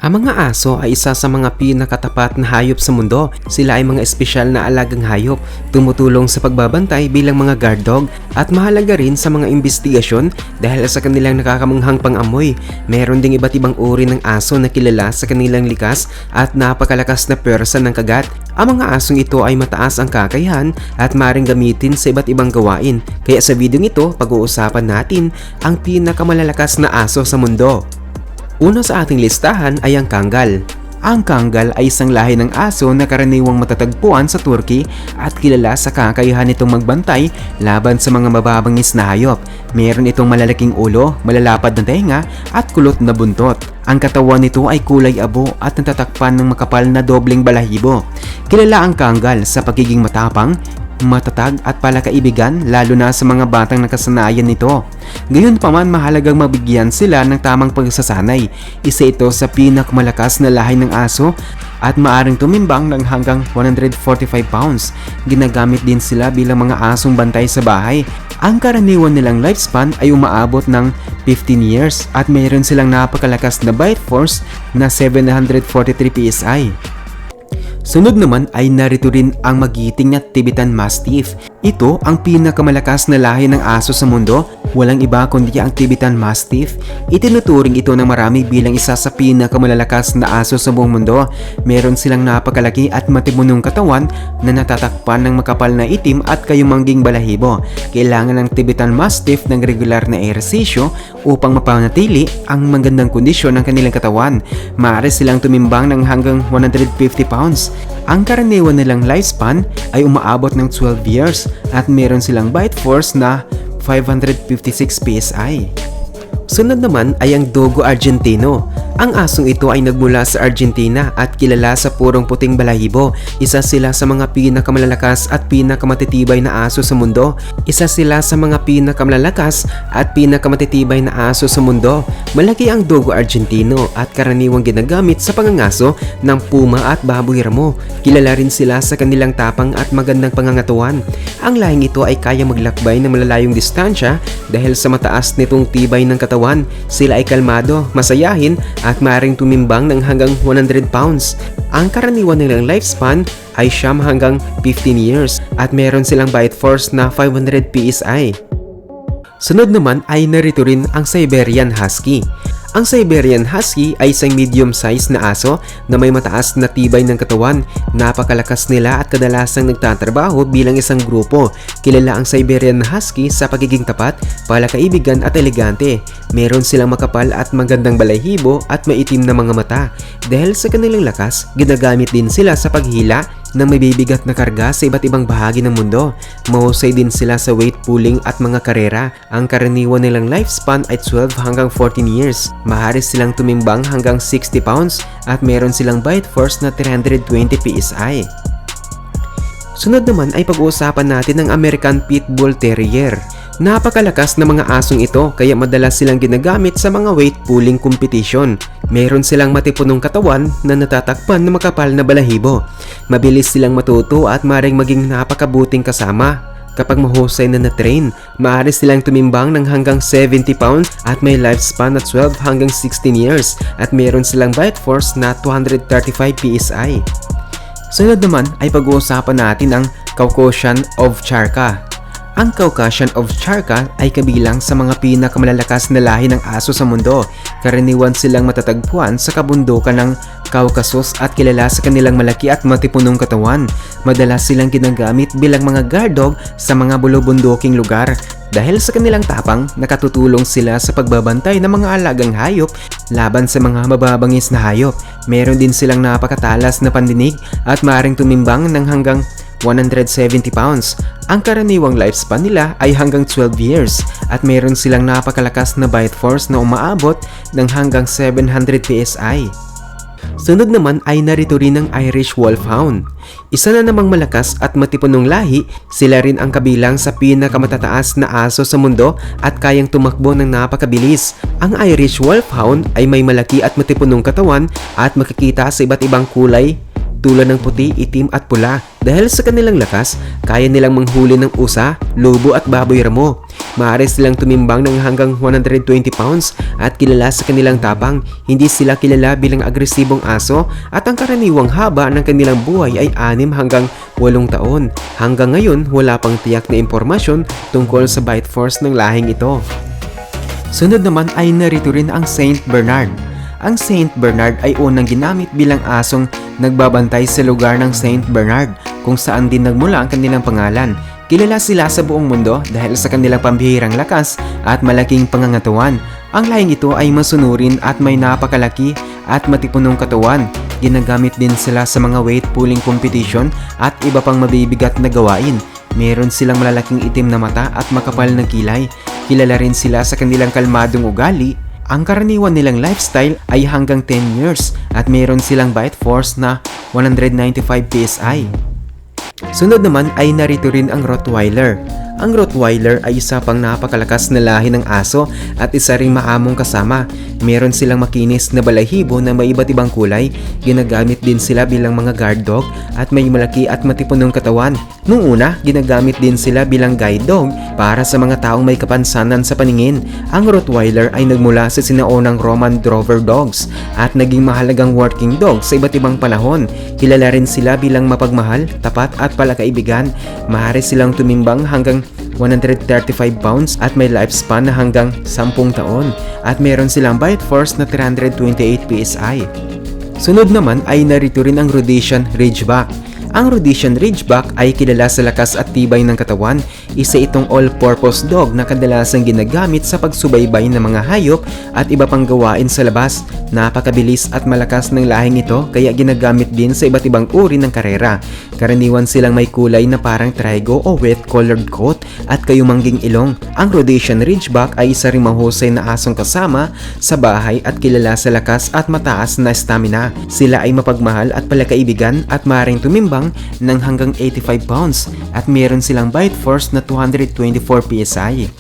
Ang mga aso ay isa sa mga pinakatapat na hayop sa mundo. Sila ay mga espesyal na alagang hayop, tumutulong sa pagbabantay bilang mga guard dog at mahalaga rin sa mga investigasyon dahil sa kanilang nakakamanghang pang-amoy. Meron ding iba't ibang uri ng aso na kilala sa kanilang likas at napakalakas na pwersa ng kagat. Ang mga asong ito ay mataas ang kakayahan at maaaring gamitin sa iba't ibang gawain. Kaya sa video ito, pag-uusapan natin ang pinakamalalakas na aso sa mundo. Una sa ating listahan ay ang Kangal. Ang Kangal ay isang lahi ng aso na karaniwang matatagpuan sa Turkey at kilala sa kakayahan nitong magbantay laban sa mga mababangis na hayop. Meron itong malalaking ulo, malalapad na tenga at kulot na buntot. Ang katawan nito ay kulay abo at natatakpan ng makapal na dobleng balahibo. Kilala ang Kangal sa pagiging matapang, matatag at palakaibigan lalo na sa mga batang nakasanayan nito. Gayunpaman mahalagang mabigyan sila ng tamang pagsasanay. Isa ito sa pinakamalakas na lahi ng aso at maaring tumimbang ng hanggang 145 pounds. Ginagamit din sila bilang mga asong bantay sa bahay. Ang karaniwan nilang lifespan ay umaabot ng 15 years at mayroon silang napakalakas na bite force na 743 PSI. Sunod naman ay narito rin ang magiting na Tibetan Mastiff. Ito ang pinakamalakas na lahi ng aso sa mundo. Walang iba kundi ang Tibetan Mastiff. Itinuturing ito ng marami bilang isa sa pinakamalalakas na aso sa buong mundo. Meron silang napakalaki at matipunong katawan na natatakpan ng makapal na itim at kayumangging balahibo. Kailangan ng Tibetan Mastiff ng regular na ehersisyo upang mapanatili ang magandang kondisyon ng kanilang katawan. Maaari silang tumimbang ng hanggang 150 pounds. Ang karaniwan nilang lifespan ay umaabot ng 12 years at meron silang bite force na 556 PSI. Sunod naman ay ang Dogo Argentino. Ang asong ito ay nagmula sa Argentina at kilala sa purong puting balahibo. Isa sila sa mga pinakamalalakas at pinakamatitibay na aso sa mundo. Isa sila sa mga pinakamalalakas at pinakamatitibay na aso sa mundo. Malaki ang Dogo Argentino at karaniwang ginagamit sa pangangaso ng puma at baboy ramo. Kilala rin sila sa kanilang tapang at magandang pangangatuan. Ang lahing ito ay kaya maglakbay ng malalayong distansya dahil sa mataas nitong tibay ng katawan. Sila ay kalmado, masayahin at maaaring tumimbang ng hanggang 100 pounds. Ang karaniwan nilang lifespan ay siyam hanggang 15 years at meron silang bite force na 500 PSI. Sunod naman ay narito rin ang Siberian Husky. Ang Siberian Husky ay isang medium-sized na aso na may mataas na tibay ng katawan. Napakalakas nila at kadalasang nagtatrabaho bilang isang grupo. Kilala ang Siberian Husky sa pagiging tapat, palakaibigan at elegante. Meron silang makapal at magandang balahibo at maitim na mga mata. Dahil sa kanilang lakas, ginagamit din sila sa paghila ng may bibigat na karga sa iba't ibang bahagi ng mundo. Mahusay din sila sa weight pulling at mga karera. Ang karaniwan nilang lifespan ay 12 hanggang 14 years. Maaari silang tumimbang hanggang 60 pounds at meron silang bite force na 320 PSI. Sunod naman ay pag-uusapan natin ang American Pit Bull Terrier. Napakalakas na mga asong ito kaya madalas silang ginagamit sa mga weight pulling competition. Meron silang matipunong katawan na natatakpan ng makapal na balahibo. Mabilis silang matuto at maaaring maging napakabuting kasama. Kapag mahusay na na-train, maaari silang tumimbang ng hanggang 70 pounds at may lifespan na 12 hanggang 16 years at meron silang bite force na 235 PSI. Sunod naman ay pag-uusapan natin ang Caucasian Ovcharka. Ang Caucasian Ovcharka ay kabilang sa mga pinakamalalakas na lahi ng aso sa mundo. Karaniwan silang matatagpuan sa kabundukan ng Caucasus at kilala sa kanilang malaki at matipunong katawan. Madalas silang ginagamit bilang mga guard dog sa mga bulubunduking lugar. Dahil sa kanilang tapang, nakatutulong sila sa pagbabantay ng mga alagang hayop laban sa mga mababangis na hayop. Meron din silang napakatalas na pandinig at maaaring tumimbang ng hanggang 170 pounds. Ang karaniwang lifespan nila ay hanggang 12 years at meron silang napakalakas na bite force na umaabot ng hanggang 700 PSI. Sunod naman ay narito rin ang Irish Wolfhound. Isa na namang malakas at matipunong lahi, sila rin ang kabilang sa pinakamatataas na aso sa mundo at kayang tumakbo ng napakabilis. Ang Irish Wolfhound ay may malaki at matipunong katawan at makikita sa iba't ibang kulay tulad ng puti, itim at pula. Dahil sa kanilang lakas, kaya nilang manghuli ng usa, lobo at baboy ramo. Maaari silang tumimbang ng hanggang 120 pounds at kilala sa kanilang tapang. Hindi sila kilala bilang agresibong aso at ang karaniwang haba ng kanilang buhay ay 6 hanggang 8 taon. Hanggang ngayon, wala pang tiyak na impormasyon tungkol sa bite force ng lahing ito. Sunod naman ay narito rin ang Saint Bernard. Ang Saint Bernard ay unang ginamit bilang asong nagbabantay sa lugar ng Saint Bernard kung saan din nagmula ang kanilang pangalan. Kilala sila sa buong mundo dahil sa kanilang pambihirang lakas at malaking pangangatawan. Ang lahing ito ay masunurin at may napakalaki at matipunong katawan. Ginagamit din sila sa mga weight pulling competition at iba pang mabibigat na gawain. Meron silang malalaking itim na mata at makapal na kilay. Kilala rin sila sa kanilang kalmadong ugali. Ang karaniwan nilang lifestyle ay hanggang 10 years at meron silang bite force na 195 PSI. Sunod naman ay narito rin ang Rottweiler. Ang Rottweiler ay isa pang napakalakas na lahi ng aso at isa ring maamong kasama. Meron silang makinis na balahibo na may iba't ibang kulay. Ginagamit din sila bilang mga guard dog at may malaki at matipunong katawan. Noong una, ginagamit din sila bilang guide dog para sa mga taong may kapansanan sa paningin. Ang Rottweiler ay nagmula sa sinaunang Roman Drover dogs at naging mahalagang working dog sa iba't ibang panahon. Kilala rin sila bilang mapagmahal, tapat at palakaibigan. Maaari silang tumimbang hanggang 135 pounds at may lifespan na hanggang 10 taon at meron silang bite force na 328 PSI. Sunod naman ay narito rin ang Rhodesian Ridgeback. Ang Rhodesian Ridgeback ay kilala sa lakas at tibay ng katawan. Isa itong all-purpose dog na kadalasang ginagamit sa pagsubaybay ng mga hayop at iba pang gawain sa labas. Napakabilis at malakas ng lahing ito kaya ginagamit din sa iba't ibang uri ng karera. Karaniwan silang may kulay na parang trigo o wet colored coat at kayumangging ilong. Ang Rhodesian Ridgeback ay isa ring mahusay na asong kasama sa bahay at kilala sa lakas at mataas na stamina. Sila ay mapagmahal at palakaibigan at maaaring tumimbang ng hanggang 85 pounds at meron silang bite force na 224 PSI.